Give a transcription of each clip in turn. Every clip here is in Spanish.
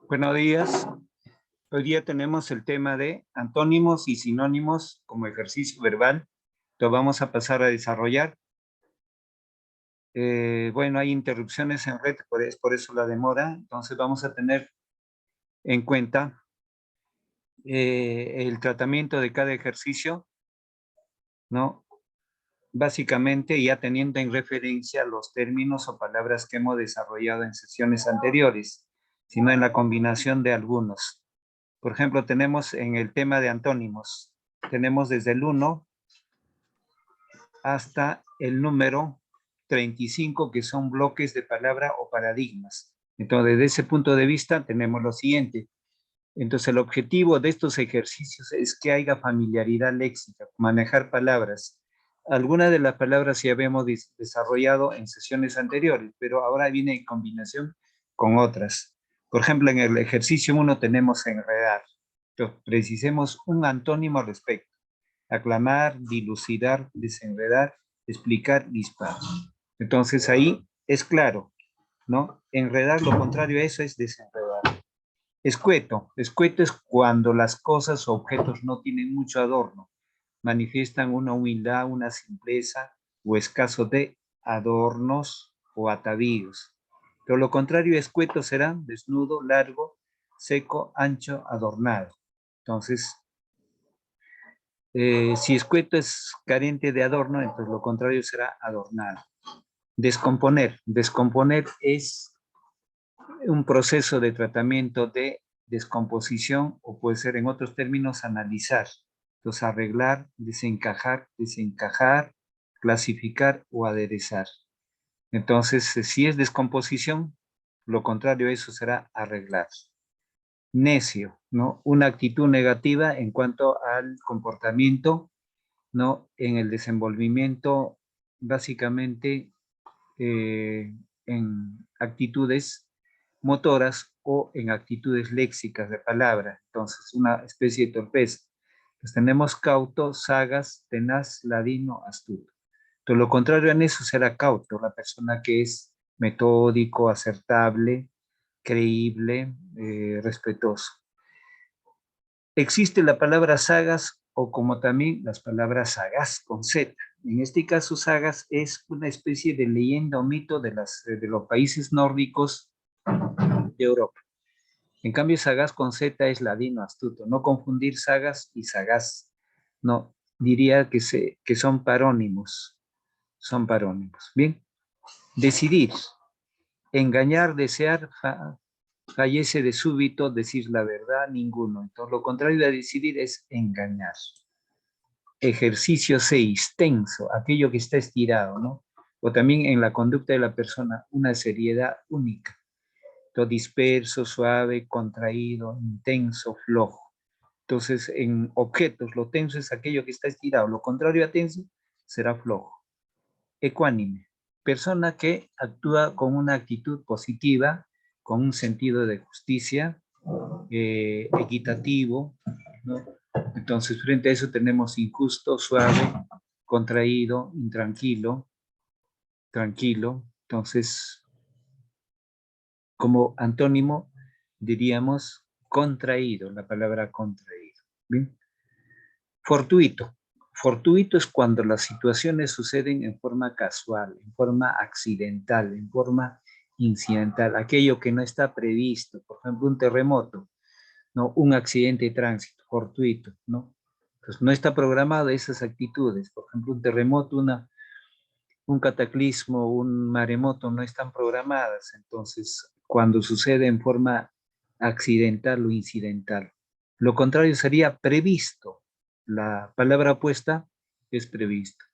Buenos días. Hoy día tenemos el tema de antónimos y sinónimos como ejercicio verbal. Lo vamos a pasar a desarrollar. Bueno, hay interrupciones en red, por eso la demora. Entonces vamos a tener en cuenta el tratamiento de cada ejercicio, ¿no? Básicamente ya teniendo en referencia los términos o palabras que hemos desarrollado en sesiones anteriores, sino en la combinación de algunos. Por ejemplo, tenemos en el tema de antónimos, tenemos desde el 1 hasta el número 35, que son bloques de palabra o paradigmas. Entonces, desde ese punto de vista, tenemos lo siguiente. Entonces, el objetivo de estos ejercicios es que haya familiaridad léxica, manejar palabras. Algunas de las palabras ya habíamos desarrollado en sesiones anteriores, pero ahora viene en combinación con otras. Por ejemplo, en el ejercicio 1 tenemos enredar. Entonces, precisemos un antónimo al respecto. Aclamar, dilucidar, desenredar, explicar, disparar. Entonces, ahí es claro, ¿no? Enredar, lo contrario a eso es desenredar. Escueto. Escueto es cuando las cosas o objetos no tienen mucho adorno, manifiestan una humildad, una simpleza o escaso de adornos o atavíos. Pero lo contrario, escueto será desnudo, largo, seco, ancho, adornado. Entonces, si escueto es carente de adorno, entonces lo contrario será adornado. Descomponer. Descomponer es un proceso de tratamiento de descomposición o puede ser en otros términos analizar. Entonces arreglar, desencajar, desencajar, clasificar o aderezar. Entonces si es descomposición, lo contrario a eso será arreglar. Necio, ¿no? Una actitud negativa en cuanto al comportamiento, ¿no? En el desenvolvimiento básicamente en actitudes motoras o en actitudes léxicas de palabra. Entonces, una especie de torpeza. Pues tenemos cauto, sagaz, tenaz, ladino, astuto. Entonces, lo contrario en eso será cauto, la persona que es metódico, acertable, creíble, respetuoso. Existe la palabra sagaz o como también las palabras sagaz con Z. En este caso, sagaz es una especie de leyenda o mito de los países nórdicos de Europa. En cambio, sagaz con Z es ladino, astuto. No confundir sagaz y sagaz. No, diría que son parónimos. Son parónimos. Bien. Decidir. Engañar, desear, fallece de súbito, decir la verdad, ninguno. Entonces, lo contrario a decidir es engañar. Ejercicio 6, tenso, aquello que está estirado, ¿no? O también en la conducta de la persona, una seriedad única. Todo disperso, suave, contraído, intenso, flojo. Entonces, en objetos, lo tenso es aquello que está estirado. Lo contrario a tenso será flojo. Ecuánime, persona que actúa con una actitud positiva, con un sentido de justicia, equitativo, ¿no? Entonces, frente a eso tenemos injusto, suave, contraído, intranquilo, tranquilo. Entonces, como antónimo diríamos contraído, la palabra contraído. ¿Bien? Fortuito. Fortuito es cuando las situaciones suceden en forma casual, en forma accidental, en forma incidental, aquello que no está previsto, por ejemplo, un terremoto, ¿no? Un accidente de tránsito, fortuito, ¿no? Entonces, no está programado esas actitudes, por ejemplo, un terremoto, un cataclismo, un maremoto no están programadas, entonces cuando sucede en forma accidental o incidental. Lo contrario sería previsto. La palabra opuesta es previsto.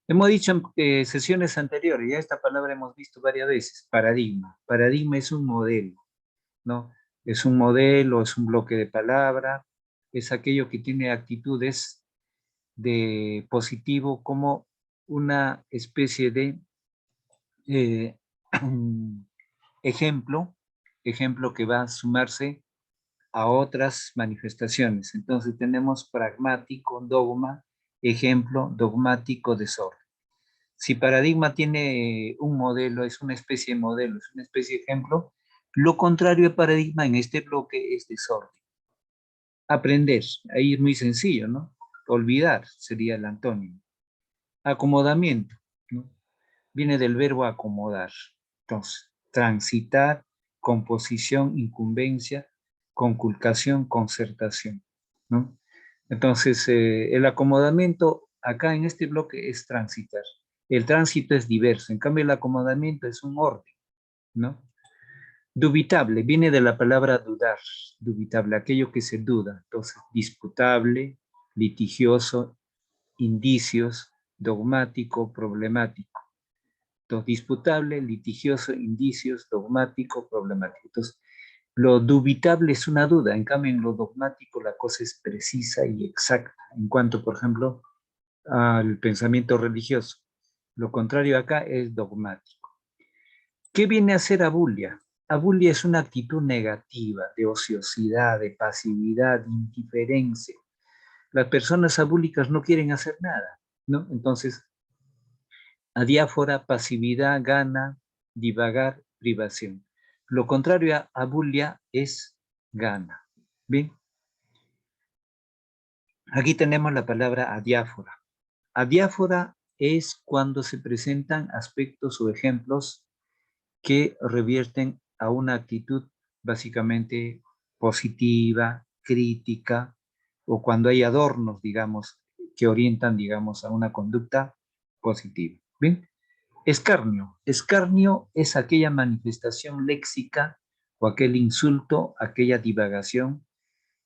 Hemos dicho en sesiones anteriores, ya esta palabra hemos visto varias veces, paradigma. Paradigma es un modelo, ¿no? Es un modelo, es un bloque de palabra, es aquello que tiene actitudes de positivo como una especie de eh, ejemplo, ejemplo que va a sumarse a otras manifestaciones. Entonces tenemos pragmático, dogma, ejemplo, dogmático, desorden. Si paradigma tiene un modelo, es una especie de modelo, es una especie de ejemplo, Lo contrario de paradigma en este bloque es desorden. Aprender, ahí es muy sencillo, ¿no? Olvidar sería el antónimo. Acomodamiento, ¿no? Viene del verbo acomodar. Entonces, transitar, composición, incumbencia, conculcación, concertación, ¿no? Entonces, el acomodamiento acá en este bloque es transitar. El tránsito es diverso, en cambio el acomodamiento es un orden, ¿no? Dubitable, viene de la palabra dudar, dubitable, aquello que se duda. Entonces, disputable, litigioso, indicios, dogmático, problemático. Entonces, disputable, litigioso, indicios, dogmático, problemático. Entonces, lo dubitable es una duda, en cambio en lo dogmático la cosa es precisa y exacta, en cuanto, por ejemplo, al pensamiento religioso. Lo contrario acá es dogmático. ¿Qué viene a ser abulia? Abulia es una actitud negativa, de ociosidad, de pasividad, de indiferencia. Las personas abúlicas no quieren hacer nada, ¿no? Entonces, adiáfora, pasividad, gana, divagar, privación. Lo contrario a abulia es gana. Bien, aquí tenemos la palabra adiáfora. Adiáfora es cuando se presentan aspectos o ejemplos que revierten a una actitud básicamente positiva, crítica, o cuando hay adornos, digamos, que orientan, digamos, a una conducta positiva. Bien. Escarnio. Escarnio es aquella manifestación léxica o aquel insulto, aquella divagación,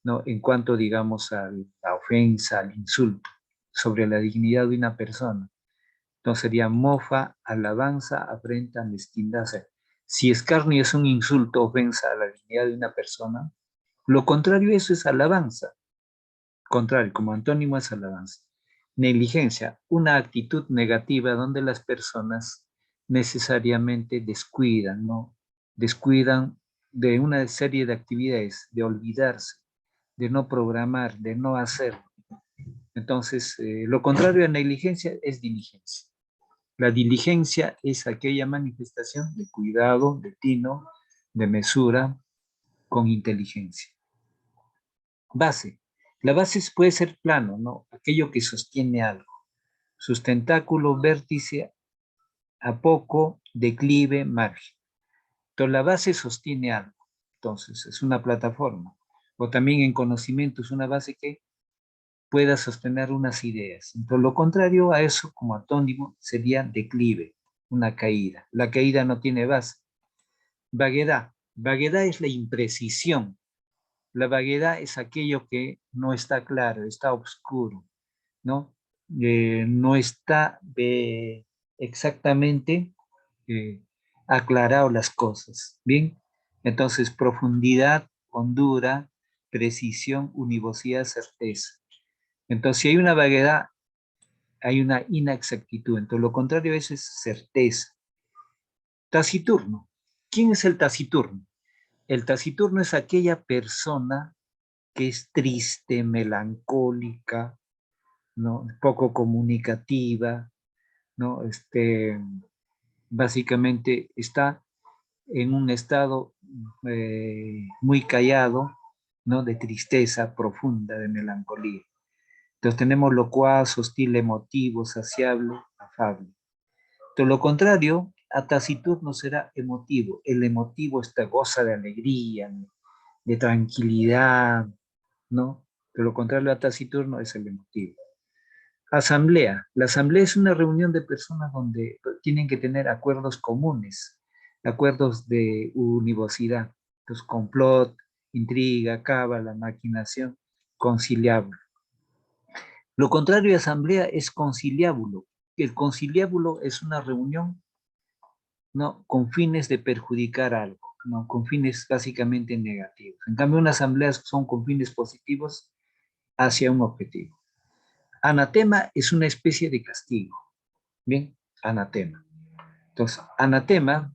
¿no? En cuanto, digamos, a la ofensa, al insulto sobre la dignidad de una persona. Entonces sería mofa, alabanza, afrenta, mezquindad. O sea, si escarnio es un insulto, ofensa a la dignidad de una persona, lo contrario a eso es alabanza. Contrario, como antónimo es alabanza. Negligencia, una actitud negativa donde las personas necesariamente descuidan, ¿no? Descuidan de una serie de actividades, de olvidarse, de no programar, de no hacer. Entonces, lo contrario a negligencia es diligencia. La diligencia es aquella manifestación de cuidado, de tino, de mesura, con inteligencia. Base. La base puede ser plano, ¿no? Aquello que sostiene algo. Sustentáculo, vértice, a poco, declive, margen. Entonces la base sostiene algo. Entonces es una plataforma. O también en conocimiento es una base que pueda sostener unas ideas. Entonces lo contrario a eso, como antónimo, sería declive, una caída. La caída no tiene base. Vaguedad. Vaguedad es la imprecisión. La vaguedad es aquello que no está claro, está oscuro, ¿no? No está exactamente aclarado las cosas, ¿bien? Entonces, profundidad, hondura, precisión, univocidad, certeza. Entonces, si hay una vaguedad, hay una inexactitud. Entonces, lo contrario a eso es certeza. Taciturno. ¿Quién es el taciturno? El taciturno es aquella persona que es triste, melancólica, ¿no? Poco comunicativa, ¿no? Básicamente está en un estado muy callado, ¿no? De tristeza profunda, de melancolía. Entonces tenemos locuaz, hostil, emotivo, saciable, afable. Entonces lo contrario a taciturno será emotivo. El emotivo está goza de alegría, de tranquilidad, ¿no? Pero lo contrario a taciturno es el emotivo. Asamblea. La asamblea es una reunión de personas donde tienen que tener acuerdos comunes, acuerdos de univocidad. Entonces, complot, intriga, cábala, maquinación, conciliábulo. Lo contrario de asamblea es conciliábulo. El conciliábulo es una reunión, ¿no? Con fines de perjudicar algo, ¿no? Con fines básicamente negativos. En cambio, una asamblea son con fines positivos hacia un objetivo. Anatema es una especie de castigo. Bien, anatema. Entonces, anatema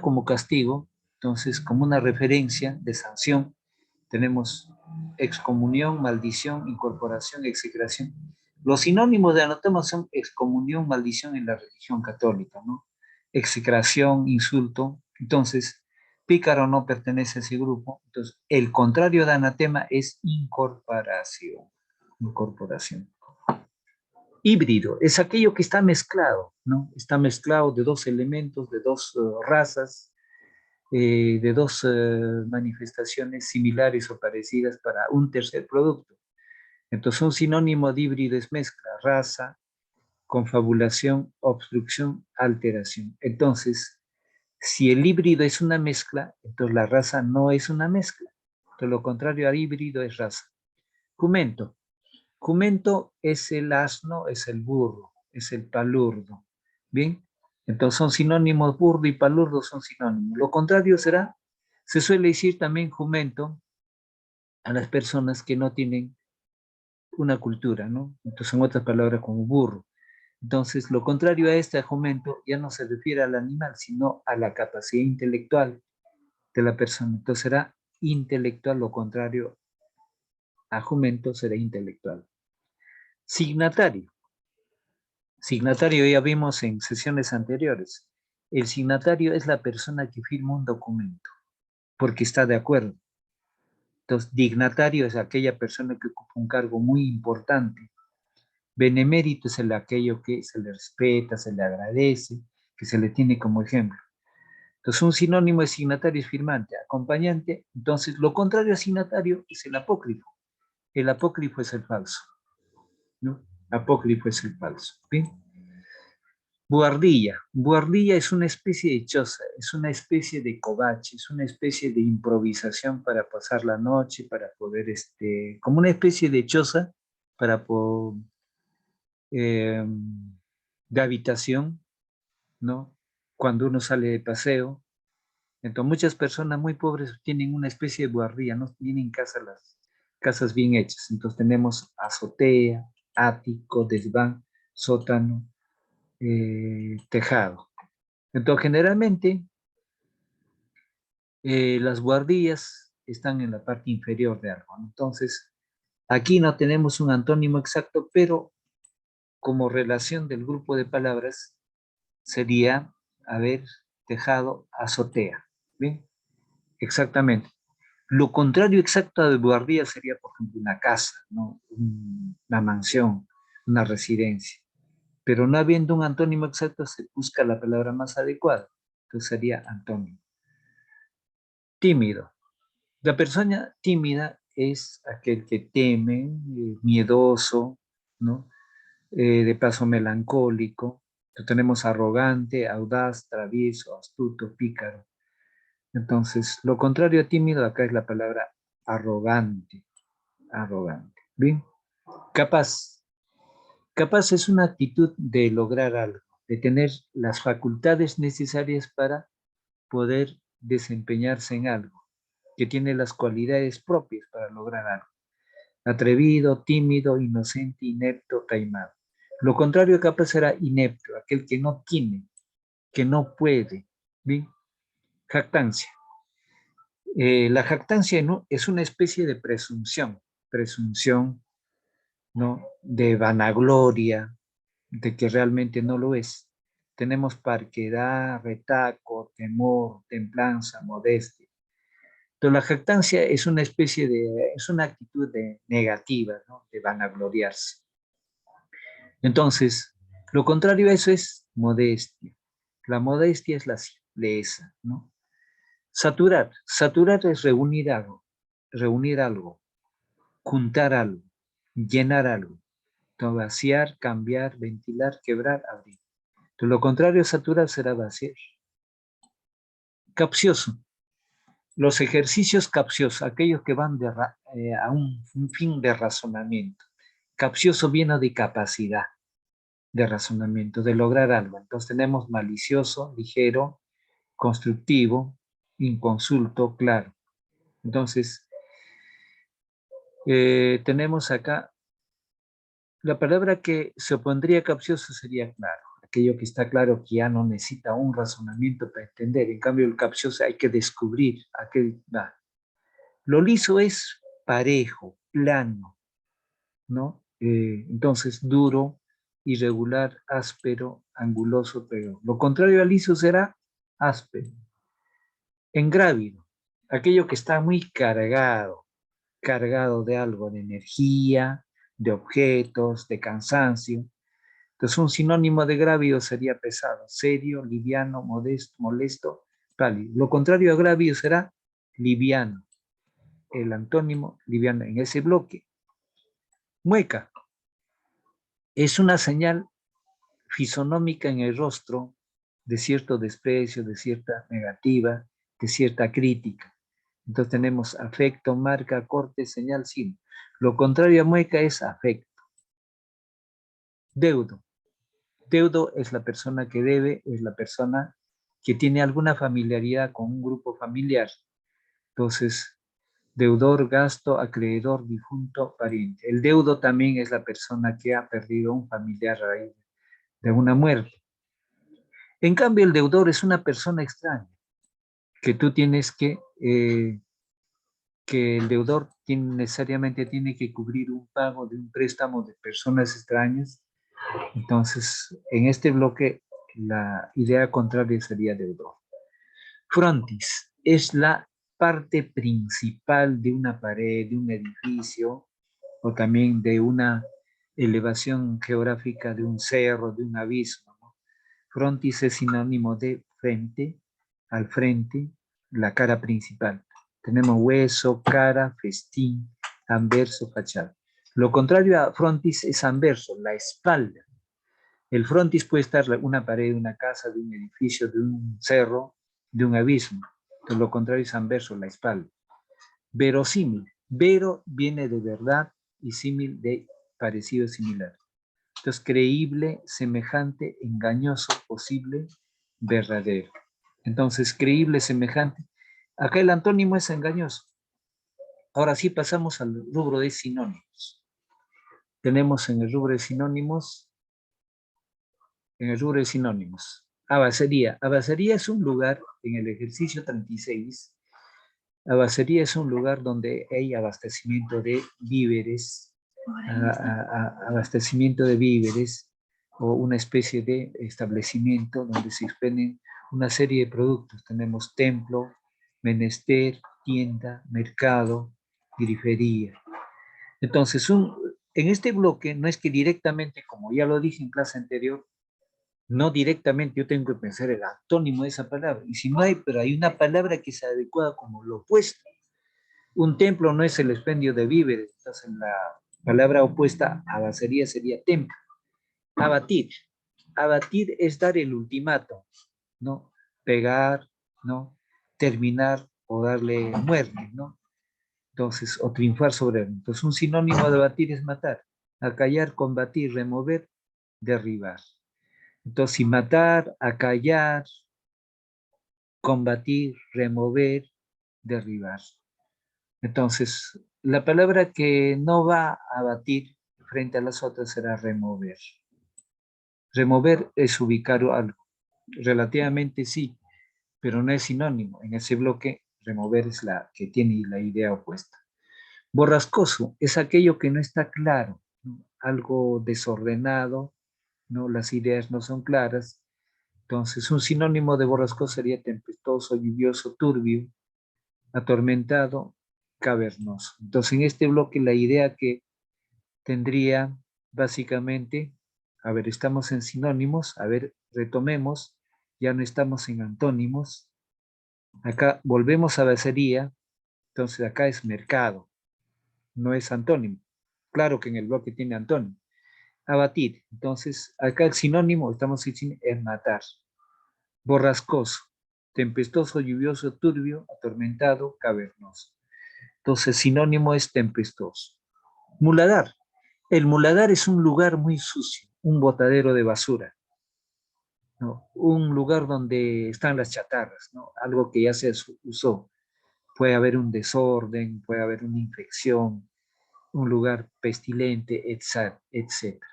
como castigo, entonces como una referencia de sanción, tenemos excomunión, maldición, incorporación, execración. Los sinónimos de anatema son excomunión, maldición en la religión católica, ¿no? Execración, insulto, Entonces, pícaro no pertenece a ese grupo. Entonces, el contrario de anatema es incorporación. Incorporación. Híbrido es aquello que está mezclado, ¿no? Está mezclado de dos elementos, de dos razas, de dos manifestaciones similares o parecidas para un tercer producto. Entonces, un sinónimo de híbrido es mezcla, raza, confabulación, obstrucción, alteración. Entonces, si el híbrido es una mezcla, entonces la raza no es una mezcla. Entonces, lo contrario al híbrido es raza. Jumento. Jumento es el asno, es el burro, es el palurdo. ¿Bien? Entonces son sinónimos, burro y palurdo son sinónimos. Lo contrario será, se suele decir también jumento a las personas que no tienen una cultura, ¿no? Entonces son otras palabras como burro. Entonces, lo contrario a este jumento ya no se refiere al animal, sino a la capacidad intelectual de la persona. Entonces será intelectual, lo contrario a jumento será intelectual. Signatario. Signatario ya vimos en sesiones anteriores. El signatario es la persona que firma un documento porque está de acuerdo. Entonces, dignatario es aquella persona que ocupa un cargo muy importante. Benemérito es aquello que se le respeta, se le agradece, que se le tiene como ejemplo. Entonces, un sinónimo de signatario es firmante, acompañante. Entonces, lo contrario a signatario es el apócrifo. El apócrifo es el falso, ¿no? Apócrifo es el falso. ¿Bien? Buhardilla. Buhardilla es una especie de choza, es una especie de covache, es una especie de improvisación para pasar la noche, para poder, como una especie de choza para eh, de habitación, ¿no? Cuando uno sale de paseo. Entonces, muchas personas muy pobres tienen una especie de buhardilla, no tienen las casas bien hechas. Entonces, tenemos azotea, ático, desván, sótano, tejado. Entonces, generalmente, las buhardillas están en la parte inferior de algo, ¿no? Entonces, aquí no tenemos un antónimo exacto, pero como relación del grupo de palabras sería haber tejado, azotea. ¿Bien? Exactamente. Lo contrario exacto de buhardilla sería, por ejemplo, una casa, ¿no? Una mansión, una residencia. Pero no habiendo un antónimo exacto, se busca la palabra más adecuada. Entonces sería antónimo. Tímido. La persona tímida es aquel que teme, miedoso, ¿no? De paso melancólico. Entonces, tenemos arrogante, audaz, travieso, astuto, pícaro. Entonces, lo contrario a tímido acá es la palabra arrogante. Arrogante. Bien. Capaz. Capaz es una actitud de lograr algo, de tener las facultades necesarias para poder desempeñarse en algo, que tiene las cualidades propias para lograr algo. Atrevido, tímido, inocente, inepto, taimado. Lo contrario capaz será inepto, aquel que no tiene, que no puede. Bien. Jactancia. La jactancia no, es una especie de presunción, ¿no? De vanagloria, de que realmente no lo es. Tenemos parquedad, retaco, temor, templanza, modestia. Entonces la jactancia es una especie de, es una actitud negativa, ¿no? De vanagloriarse. Entonces, lo contrario a eso es modestia. La modestia es la simpleza, ¿no? Saturar. Saturar es reunir algo, juntar algo, llenar algo. Entonces, vaciar, cambiar, ventilar, quebrar, abrir. Entonces, lo contrario a saturar será vaciar. Capcioso. Los ejercicios capciosos, aquellos que van a un fin de razonamiento. Capcioso viene de capacidad de razonamiento, de lograr algo. Entonces tenemos malicioso, ligero, constructivo, inconsulto, claro. Entonces, tenemos acá, la palabra que se opondría a capcioso sería claro. Aquello que está claro que ya no necesita un razonamiento para entender. En cambio, el capcioso hay que descubrir a qué va. Lo liso es parejo, plano, ¿no? Entonces, duro, irregular, áspero, anguloso, pero lo contrario al liso será áspero. Engrávido, aquello que está muy cargado de algo, de energía, de objetos, de cansancio. Entonces, un sinónimo de grávido sería pesado, serio, liviano, modesto, molesto, pálido. Lo contrario a grávido será liviano. El antónimo liviano en ese bloque. Mueca es una señal fisonómica en el rostro de cierto desprecio, de cierta negativa, de cierta crítica. Entonces tenemos afecto, marca, corte, señal, signo. Lo contrario a mueca es afecto. Deudo. Deudo es la persona que debe, es la persona que tiene alguna familiaridad con un grupo familiar. Entonces, deudor, gasto, acreedor, difunto, pariente. El deudo también es la persona que ha perdido un familiar a raíz de una muerte. En cambio, el deudor es una persona extraña, que tú tienes que el deudor necesariamente tiene que cubrir un pago de un préstamo de personas extrañas. Entonces, en este bloque, la idea contraria sería deudor. Frontis es la parte principal de una pared, de un edificio, o también de una elevación geográfica de un cerro, de un abismo, ¿no? Frontis es sinónimo de frente, al frente, la cara principal. Tenemos hueso, cara, festín, anverso, fachada. Lo contrario a frontis es anverso, la espalda. El frontis puede estar una pared de una casa, de un edificio, de un cerro, de un abismo. Entonces, lo contrario es anverso, la espalda. Verosímil. Vero viene de verdad y símil de parecido, similar. Entonces, creíble, semejante, engañoso, posible, verdadero. Entonces, creíble, semejante. Acá el antónimo es engañoso. Ahora sí pasamos al rubro de sinónimos. Tenemos en el rubro de sinónimos, abacería. Abacería es un lugar, en el ejercicio 36, abacería es un lugar donde hay abastecimiento de víveres, abastecimiento de víveres o una especie de establecimiento donde se expenden una serie de productos. Tenemos templo, menester, tienda, mercado, grifería. Entonces, en este bloque no es que directamente, como ya lo dije en clase anterior, no directamente yo tengo que pensar el antónimo de esa palabra. Y si no hay, pero hay una palabra que se adecua como lo opuesto. Un templo no es el expendio de víveres, entonces la palabra opuesta a abacería sería templo. Abatir. Abatir es dar el ultimato, ¿no? Pegar, ¿no? Terminar o darle muerte, ¿no? Entonces, o triunfar sobre él. Entonces, un sinónimo de abatir es matar. Acallar, combatir, remover, derribar. Entonces, si matar, acallar, combatir, remover, derribar. Entonces, la palabra que no va a batir frente a las otras será remover. Remover es ubicar algo. Relativamente sí, pero no es sinónimo. En ese bloque, remover es la que tiene la idea opuesta. Borrascoso es aquello que no está claro, ¿no? Algo desordenado, ¿no? Las ideas no son claras. Entonces, un sinónimo de borrascoso sería tempestuoso, lluvioso, turbio, atormentado, cavernoso. Entonces, en este bloque la idea que tendría básicamente, a ver, estamos en sinónimos, a ver, retomemos, ya no estamos en antónimos, acá volvemos a basería, entonces acá es mercado, no es antónimo. Claro que en el bloque tiene antónimo. Abatir, entonces acá el sinónimo, estamos diciendo, es matar. Borrascoso, tempestuoso, lluvioso, turbio, atormentado, cavernoso. Entonces, sinónimo es tempestuoso. Muladar. El muladar es un lugar muy sucio, un botadero de basura, ¿no? Un lugar donde están las chatarras, ¿no? Algo que ya se usó. Puede haber un desorden, puede haber una infección, un lugar pestilente, etc.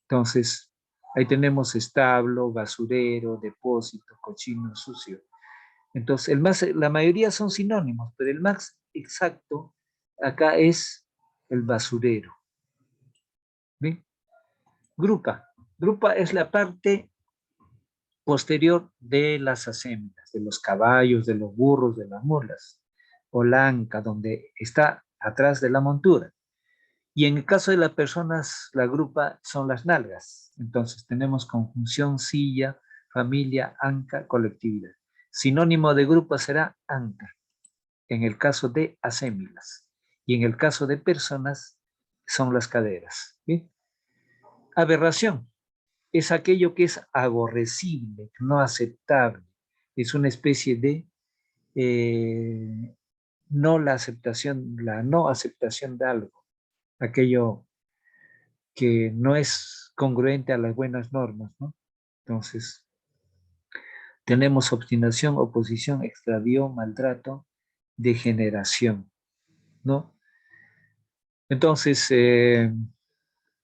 Entonces, ahí tenemos establo, basurero, depósito, cochino, sucio. Entonces, la mayoría son sinónimos, pero el más exacto acá es el basurero. ¿Bien? Grupa. Grupa es la parte posterior de las acémilas, de los caballos, de los burros, de las mulas, o la anca, donde está atrás de la montura. Y en el caso de las personas, la grupa son las nalgas. Entonces tenemos conjunción, silla, familia, anca, colectividad. Sinónimo de grupo será anca, en el caso de acémilas. Y en el caso de personas, son las caderas. ¿Bien? Aberración es aquello que es aborrecible, no aceptable. Es una especie de la no aceptación de algo, aquello que no es congruente a las buenas normas, ¿no? Entonces, tenemos obstinación, oposición, extravío, maltrato, degeneración, ¿no? Entonces,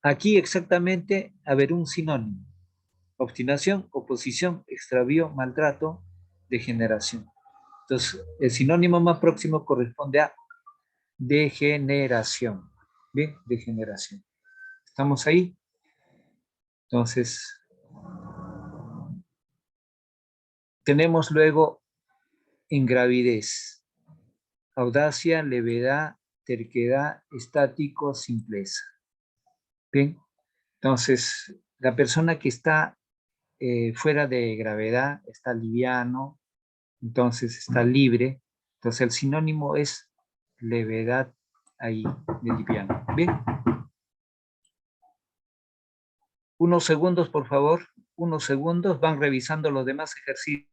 aquí exactamente, a ver, un sinónimo. Obstinación, oposición, extravío, maltrato, degeneración. Entonces, el sinónimo más próximo corresponde a degeneración. Bien, degeneración. ¿Estamos ahí? Entonces, tenemos luego ingravidez, audacia, levedad, terquedad, estático, simpleza. Bien, entonces, la persona que está fuera de gravedad está liviano, entonces está libre. Entonces, el sinónimo es levedad ahí, de liviano. Bien, unos segundos, por favor, unos segundos, van revisando los demás ejercicios.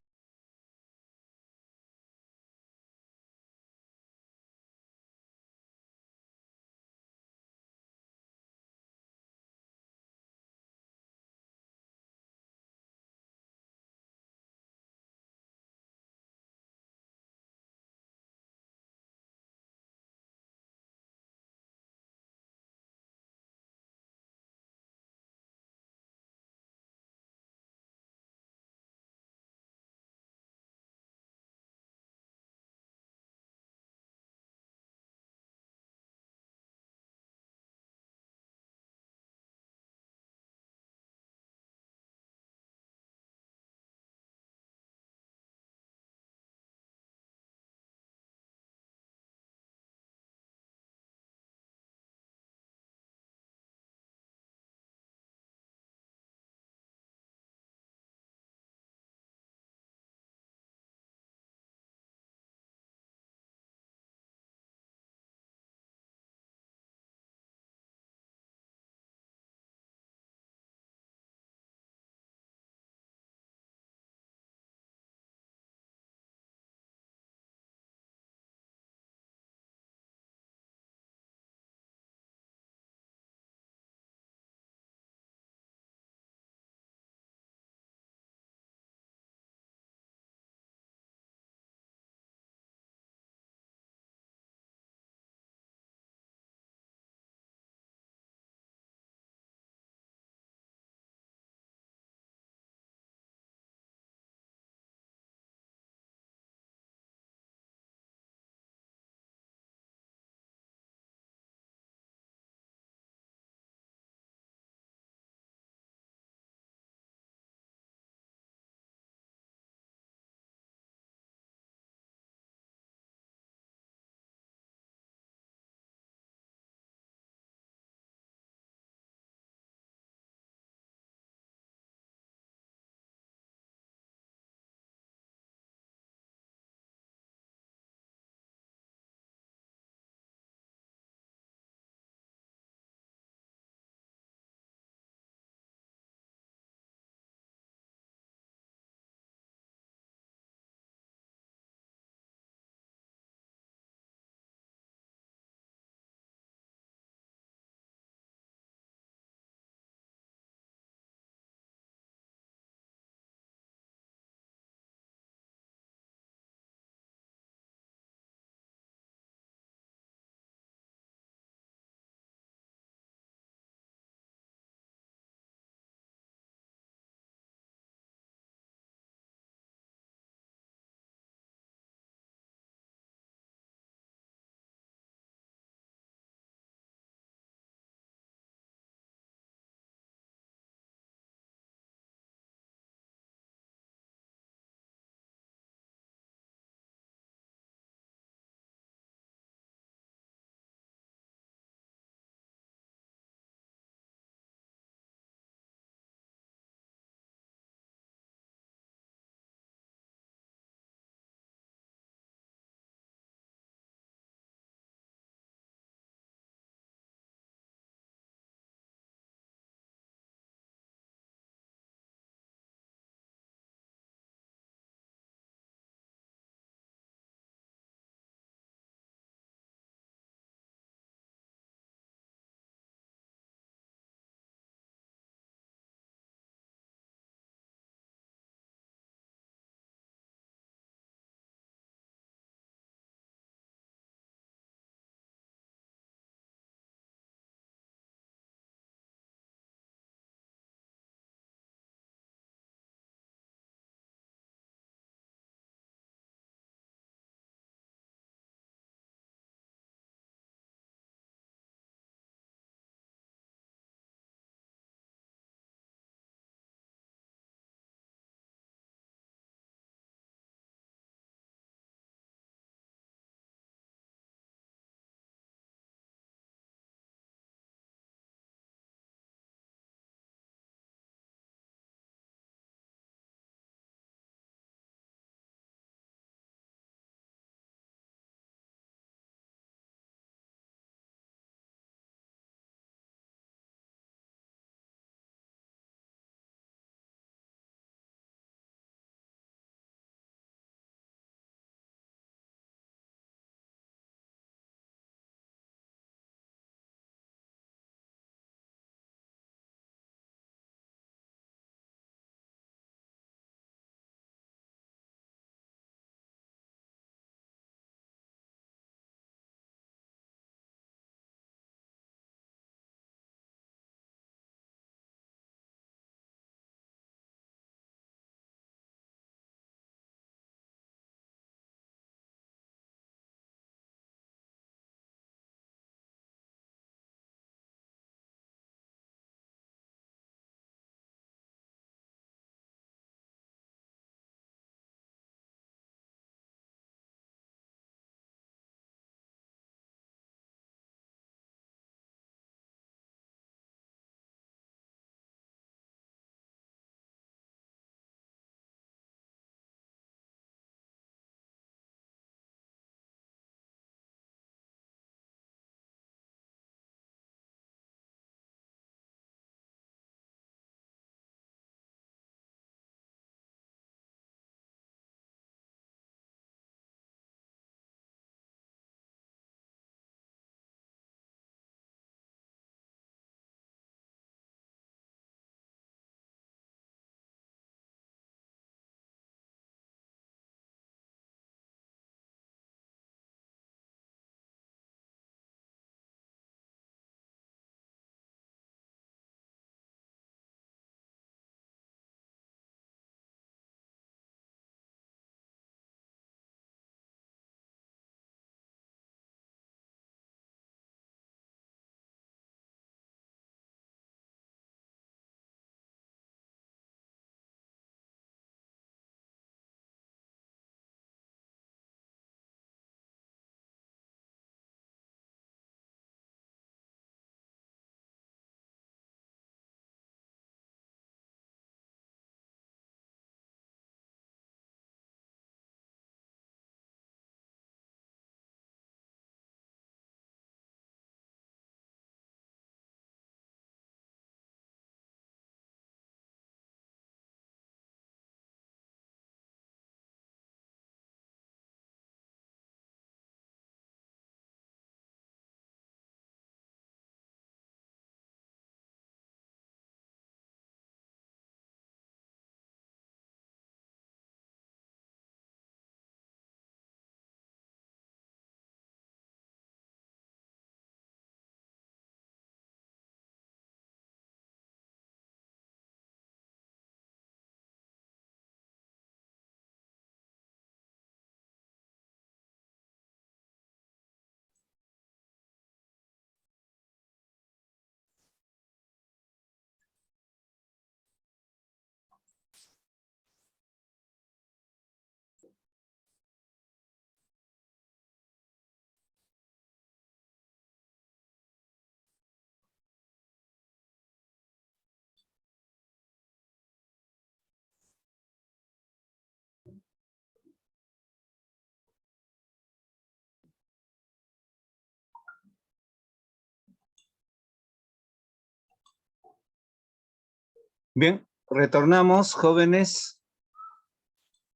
Bien, retornamos, jóvenes.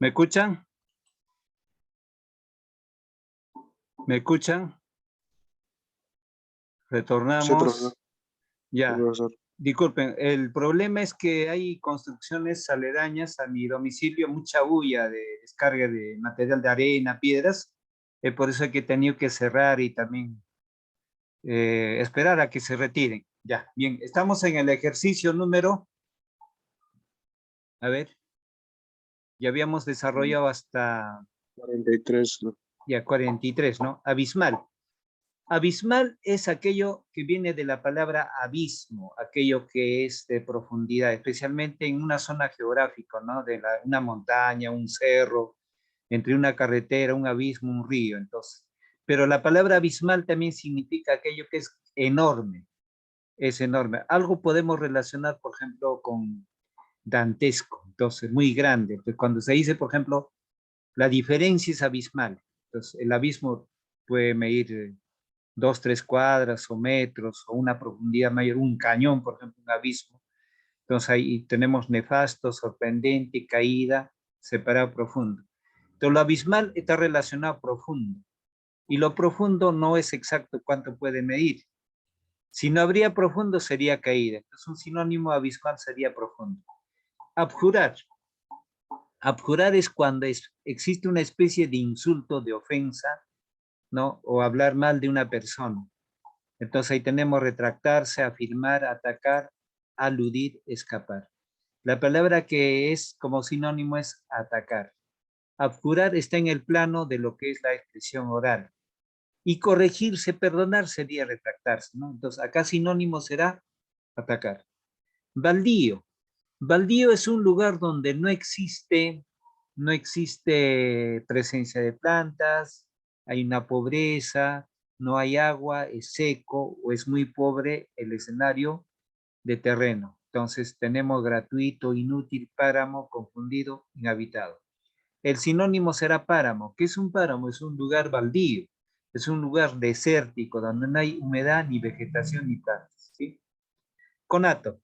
¿Me escuchan? ¿Me escuchan? Sí, profesor. Retornamos. Sí, Ya. profesor. Disculpen, el problema es que hay construcciones aledañas a mi domicilio, mucha bulla de descarga de material de arena, piedras. Por eso es que he tenido que cerrar y también esperar a que se retiren. Ya, bien, estamos en el ejercicio número, a ver, ya habíamos desarrollado hasta 43, ¿no? ya 43, ¿no? Abismal. Abismal es aquello que viene de la palabra abismo, aquello que es de profundidad, especialmente en una zona geográfica, ¿no? Una montaña, un cerro, entre una carretera, un abismo, un río, entonces. Pero la palabra abismal también significa aquello que es enorme. Algo podemos relacionar, por ejemplo, con dantesco, entonces, muy grande. Entonces, cuando se dice, por ejemplo, la diferencia es abismal, entonces el abismo puede medir 2, 3 cuadras o metros o una profundidad mayor, un cañón, por ejemplo, un abismo. Entonces ahí tenemos nefasto, sorprendente, caída, separado, profundo. Entonces lo abismal está relacionado a profundo y lo profundo no es exacto cuánto puede medir. Si no habría profundo sería caída. Entonces un sinónimo abismal sería profundo. Abjurar. Abjurar es cuando existe una especie de insulto, de ofensa, ¿no? O hablar mal de una persona. Entonces ahí tenemos retractarse, afirmar, atacar, aludir, escapar. La palabra que es como sinónimo es atacar. Abjurar está en el plano de lo que es la expresión oral. Y corregirse, perdonar sería retractarse, ¿no? Entonces acá sinónimo será atacar. Baldío. Baldío es un lugar donde no existe presencia de plantas, hay una pobreza, no hay agua, es seco o es muy pobre el escenario de terreno. Entonces tenemos gratuito, inútil, páramo, confundido, inhabitado. El sinónimo será páramo. ¿Qué es un páramo? Es un lugar baldío, es un lugar desértico donde no hay humedad, ni vegetación, ni plantas. ¿Sí? Conato.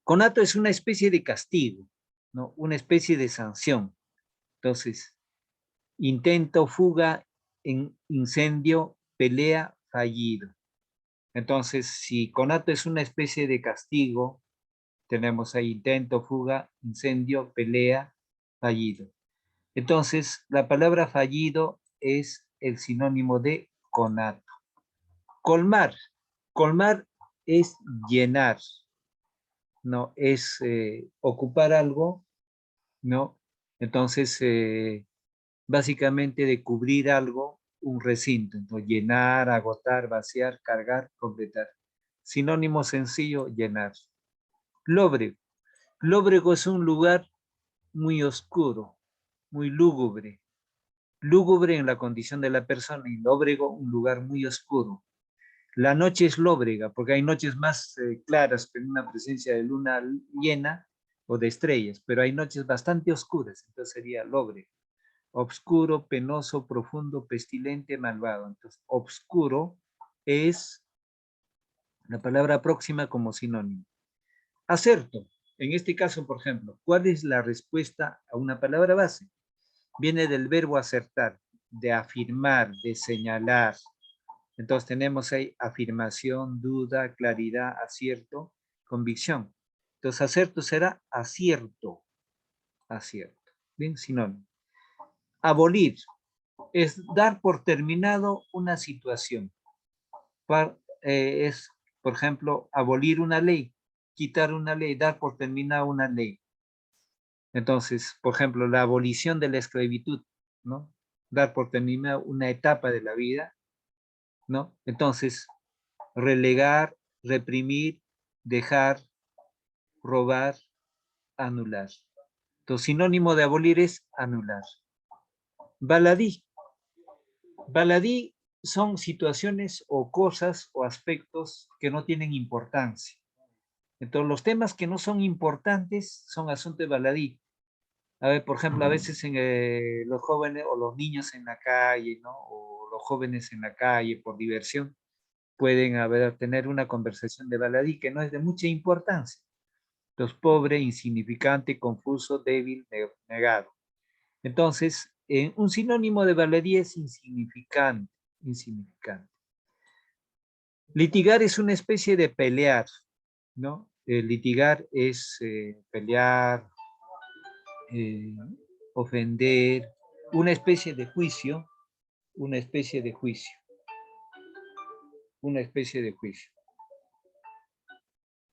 Conato es una especie de castigo, ¿no? Una especie de sanción. Entonces, intento, fuga, incendio, pelea, fallido. Entonces, si conato es una especie de castigo, tenemos ahí intento, fuga, incendio, pelea, fallido. Entonces, la palabra fallido es el sinónimo de conato. Colmar. Colmar es llenar, ¿no? Es ocupar algo, ¿no? Entonces, básicamente de cubrir algo, un recinto. Entonces, llenar, agotar, vaciar, cargar, completar. Sinónimo sencillo, llenar. Lóbrego. Lóbrego es un lugar muy oscuro, muy lúgubre. Lúgubre en la condición de la persona y lóbrego, un lugar muy oscuro. La noche es lóbrega porque hay noches más claras con una presencia de luna llena o de estrellas, pero hay noches bastante oscuras, entonces sería lóbrego. Obscuro, penoso, profundo, pestilente, malvado. Entonces, obscuro es la palabra próxima como sinónimo. Acerto. En este caso, por ejemplo, ¿cuál es la respuesta a una palabra base? Viene del verbo acertar, de afirmar, de señalar. Entonces tenemos ahí afirmación, duda, claridad, acierto, convicción. Entonces acerto será acierto, acierto. Bien, sinónimo. Abolir es dar por terminado una situación. Es, por ejemplo, abolir una ley, quitar una ley, dar por terminada una ley. Entonces, por ejemplo, la abolición de la esclavitud, ¿no? Dar por terminada una etapa de la vida, ¿no? Entonces, relegar, reprimir, dejar, robar, anular. Entonces, sinónimo de abolir es anular. Baladí. Baladí son situaciones o cosas o aspectos que no tienen importancia. Entonces, los temas que no son importantes son asuntos de baladí. A ver, por ejemplo, a veces los jóvenes o los niños en la calle, ¿no? O los jóvenes en la calle por diversión pueden tener una conversación de baladí que no es de mucha importancia. Entonces, pobre, insignificante, confuso, débil, negado. Entonces, un sinónimo de validez es insignificante, insignificante. Litigar es una especie de pelear, ¿no? Litigar es pelear, ofender, una especie de juicio, una especie de juicio, una especie de juicio.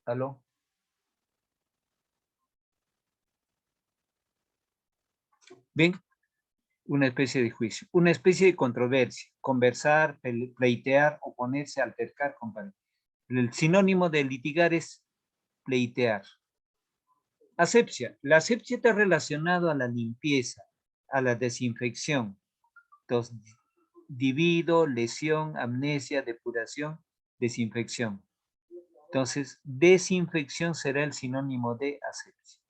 ¿Aló? ¿Ven? Una especie de juicio, una especie de controversia, conversar, pleitear, oponerse, altercar, comparar. El sinónimo de litigar es pleitear. Asepsia. La asepsia está relacionado a la limpieza, a la desinfección. Entonces, divido, lesión, amnesia, depuración, desinfección. Entonces, desinfección será el sinónimo de asepsia.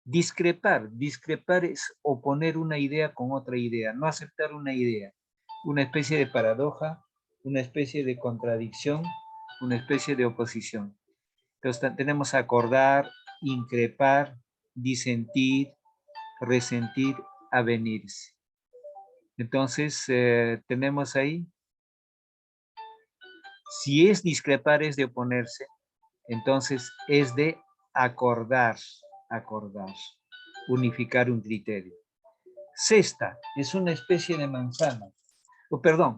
Discrepar. Discrepar es oponer una idea con otra idea, no aceptar una idea. Una especie de paradoja, una especie de contradicción, una especie de oposición. Entonces tenemos acordar, increpar, disentir, resentir, avenirse. Entonces tenemos ahí, si es discrepar es de oponerse, entonces es de acordar, acordar, unificar un criterio. Cesta es una especie de manzana,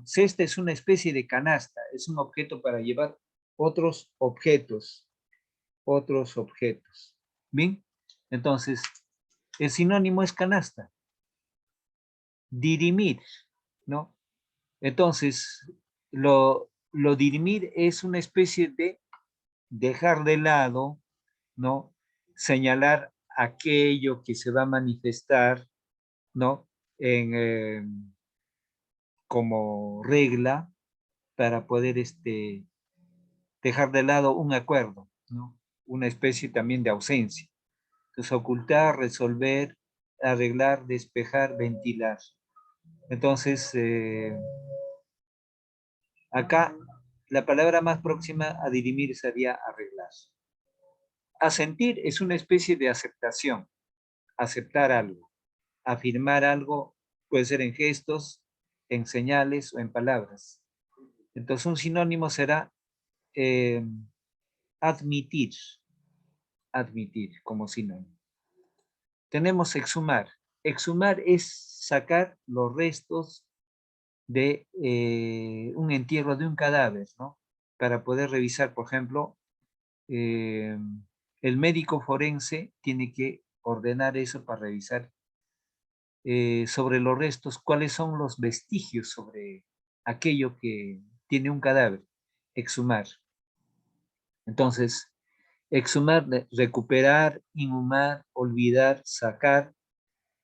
cesta es una especie de canasta, es un objeto para llevar otros objetos, ¿bien? Entonces, el sinónimo es canasta. Dirimir, ¿no? Entonces, lo dirimir es una especie de dejar de lado, ¿no? Señalar aquello que se va a manifestar, ¿no? Como regla para poder dejar de lado un acuerdo, ¿no? Una especie también de ausencia. Entonces, ocultar, resolver, arreglar, despejar, ventilar. Entonces, acá la palabra más próxima a dirimir sería arreglar. Asentir es una especie de aceptación, aceptar algo, afirmar algo, puede ser en gestos, en señales o en palabras. Entonces, un sinónimo será admitir, admitir como sinónimo. Tenemos exhumar. Exhumar es sacar los restos de un entierro de un cadáver, ¿no? Para poder revisar, por ejemplo, el médico forense tiene que ordenar eso para revisar sobre los restos, cuáles son los vestigios sobre aquello que tiene un cadáver. Exhumar. Entonces, exhumar, recuperar, inhumar, olvidar, sacar,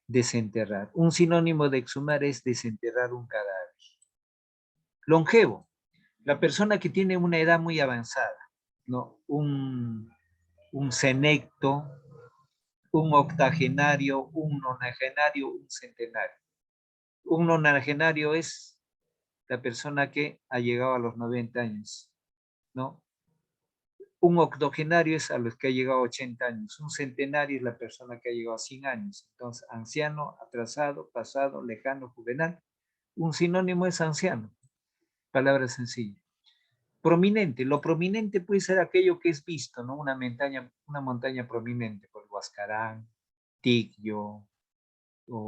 desenterrar. Un sinónimo de exhumar es desenterrar un cadáver. Longevo, la persona que tiene una edad muy avanzada, ¿no? Un senecto, un octogenario, un nonagenario, un centenario. Un nonagenario es la persona que ha llegado a los 90 años, ¿no? Un octogenario es a los que ha llegado a 80 años. Un centenario es la persona que ha llegado a 100 años. Entonces, anciano, atrasado, pasado, lejano, juvenal. Un sinónimo es anciano. Palabra sencilla. Prominente. Lo prominente puede ser aquello que es visto, ¿no? Una montaña prominente, por Huascarán, Tigyo,